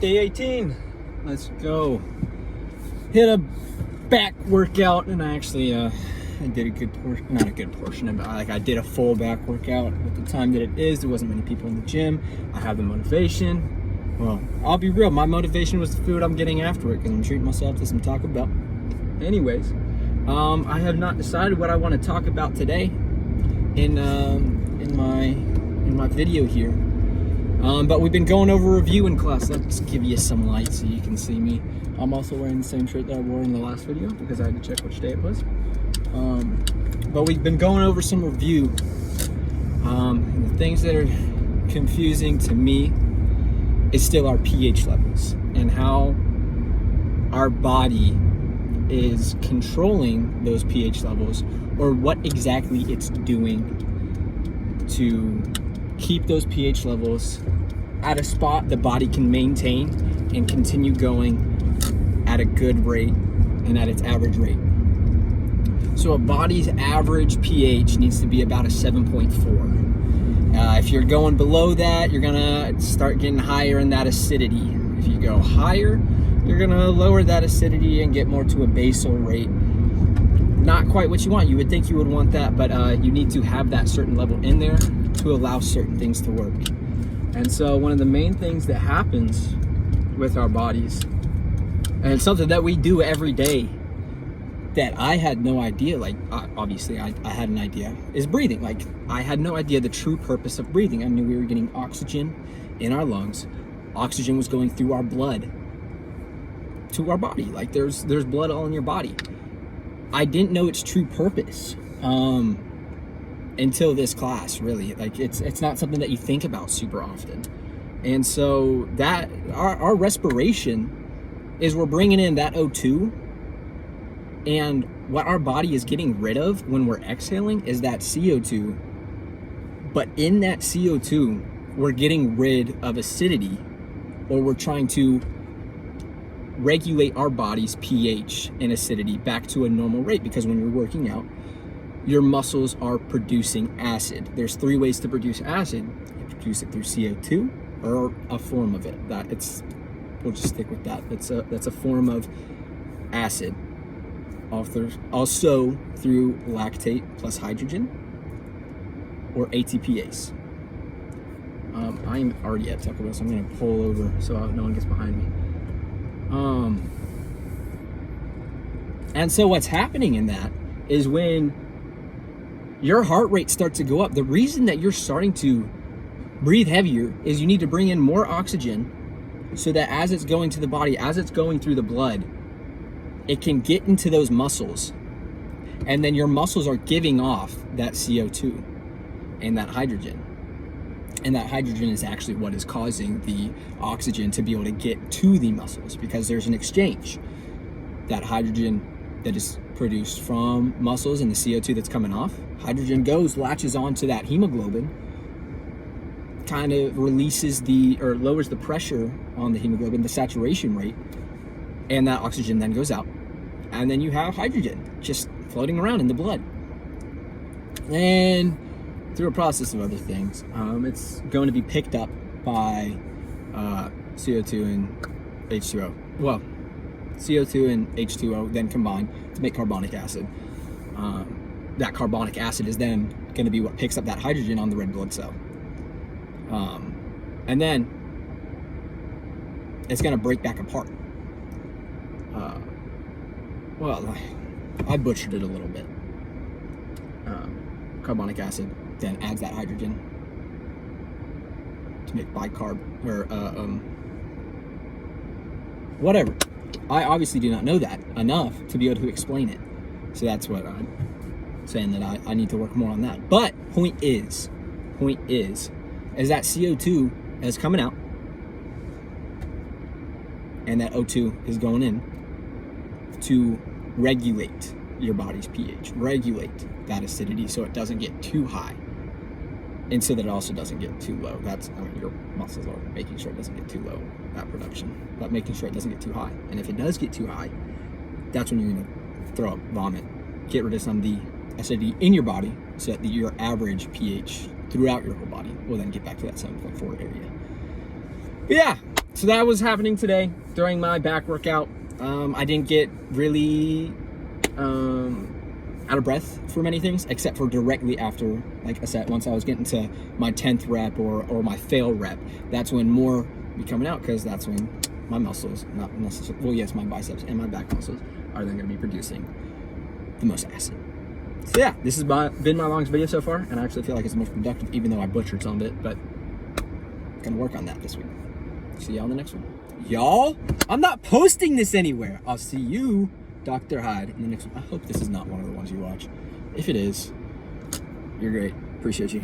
Day 18. Let's go. Hit a back workout, and I actually I did a good portion, not a good portion, but I did a full back workout. At the time that it is, there wasn't many people in the gym. I have the motivation. Well, I'll be real. My motivation was the food I'm getting after it because I'm treating myself to some Taco Bell. Anyways, I have not decided what I want to talk about today in my video here. But we've been going over review in class. Let's give you some light so you can see me. I'm also wearing the same shirt that I wore in the last video because I had to check which day it was. But we've been going over some review. And the things that are confusing to me is still our pH levels and how our body is controlling those pH levels, or what exactly it's doing to keep those pH levels at a spot the body can maintain and continue going at a good rate and at its average rate. So a body's average pH needs to be about a 7.4. If you're going below that, you're gonna start getting higher in that acidity. If you go higher, you're gonna lower that acidity and get more to a basal rate. Not quite what you want. You would think you would want that, but you need to have that certain level in there to allow certain things to work. And so one of the main things that happens with our bodies, and it's something that we do every day that I had no idea, obviously I had an idea, is breathing. I had no idea the true purpose of breathing. I knew we were getting oxygen in our lungs. Oxygen was going through our blood to our body. There's blood all in your body. I didn't know its true purpose until this class, really. It's not something that you think about super often. And so that our respiration is we're bringing in that O2, and what our body is getting rid of when we're exhaling is that CO2. But in that CO2, we're getting rid of acidity, or we're trying to regulate our body's pH and acidity back to a normal rate, because when you're working out, your muscles are producing acid. There's 3 ways to produce acid. You produce it through CO2 or a form of it. We'll just stick with that. That's a form of acid. Also through lactate plus hydrogen, or ATPase. I'm already at Taco Bell, so I'm gonna pull over so no one gets behind me. And so what's happening in that is when your heart rate starts to go up, the reason that you're starting to breathe heavier is you need to bring in more oxygen so that as it's going to the body, as it's going through the blood, it can get into those muscles. And then your muscles are giving off that CO2 and that hydrogen. And that hydrogen is actually what is causing the oxygen to be able to get to the muscles, because there's an exchange. That hydrogen that is produced from muscles and the CO2 that's coming off, hydrogen latches onto that hemoglobin, kind of lowers the pressure on the hemoglobin, the saturation rate, and that oxygen then goes out. And then you have hydrogen just floating around in the blood. And through a process of other things, it's going to be picked up by CO2 and H2O. Well, CO2 and H2O then combine to make carbonic acid. That carbonic acid is then going to be what picks up that hydrogen on the red blood cell. And then it's going to break back apart. Well, I butchered it a little bit. Carbonic acid then adds that hydrogen to make bicarb, or whatever. I obviously do not know that enough to be able to explain it. So that's what I'm saying, that I need to work more on that. But point is that CO2 is coming out and that O2 is going in to regulate your body's pH, regulate that acidity so it doesn't get too high, and so that it also doesn't get too low. Your muscles are making sure it doesn't get too low, that production, but making sure it doesn't get too high. And if it does get too high, that's when you're gonna throw up, vomit, get rid of some of the acidity in your body, so that your average pH throughout your whole body will then get back to that 7.4 area. But yeah, So that was happening today during my back workout. I didn't get really out of breath for many things, except for directly after like a set. Once I was getting to my 10th rep or my fail rep, that's when more be coming out, because that's when my muscles, not necessarily, well, yes, my biceps and my back muscles are then going to be producing the most acid. So yeah, this has been my longest video so far, and I actually feel like it's the most productive, even though I butchered some of it, but I'm gonna work on that this week. See y'all in the next one. Y'all, I'm not posting this anywhere. I'll see you, Dr. Hyde, in the next one. I hope this is not one of the ones you watch. If it is, you're great. Appreciate you.